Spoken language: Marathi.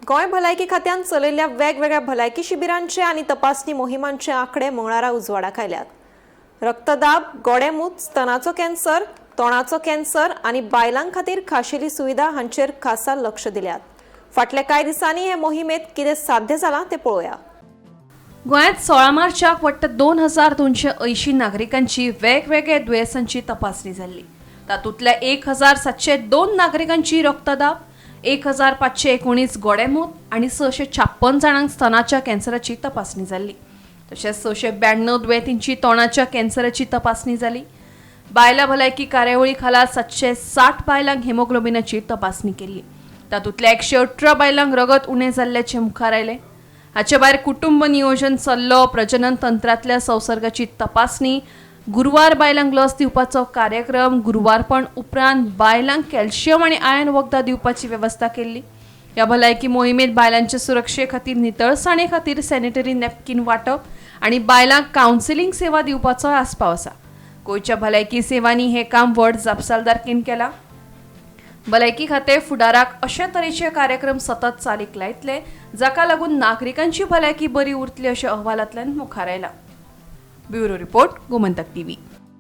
गोय भलायकी खात्यान चलयल्ल्या वेगवेगळ्या भलायकी शिबिरांचे आणि तपासणी मोहिमांचे आंकडे मंगळारा उजवाडाक आयल्यात। रक्तदाब, गोडेमूत, स्तनाचो कॅन्सर, तोंडाचो कॅन्सर आणि बायलां खातीर खाशेली सुविधा हांचेर खासा लक्ष दिल्यात। फाटल्या कांय दिसांनी हे मोहिमेत कितें साध्य जालां ते पळोवया। गोंयांत 16 मार्चाक वट्ट 2280 नागरिकांची वेगवेगळ्या दुयेंसांची तपासणी जाल्ली। तातूंतल्या 1702 नागरिकांची रक्तदाब, 1519 गोडेमूत आणि 656 जाणांक स्तनाच्या कॅन्सराची तपासणी जाल्ली। तशेंच 692 दुयेंतींची तोंडाच्या कॅन्सराची तपासणी जाली। बायला भलायकी कार्यावळी खाला 760 बायलांक हेमोग्लोबिनाची तपासणी केली। तातूंतल्या 118 बायलांक रगत उणें जाल्ल्याचे मुखार आयले। हाचे भायर कुटुंब नियोजन सल्लो, प्रजनन तंत्रांतल्या संसर्गाची तपासणी, गुरुवार बायलांक लस दिवपाचो कार्यक्रम, गुरुवारपण उपरांत बायलांक कॅल्शियम आणि आयर्न वखदां दिवपाची वेवस्था केल्ली। ह्या भलायकी मोहिमेत बायलांचे सुरक्षे खातीर नितळसाणे खातीर सॅनिटरी नॅपकिन वांटप आणि बायलांक कावन्सिलिंग सेवा दिवपाचो आस्पाव आसा। गोंयच्या भलायकी सेवांनी हे काम व्हड जापसालदारकेन केलां। भलायकी खाते फुडाराक अशा तरेचे कार्यक्रम सतत चालीक लायतले, जाका लागून नागरिकांची भलायकी बरी उरतली अशा अहवालांतल्यान मुखार आयला। Bureau report, Gomantak TV.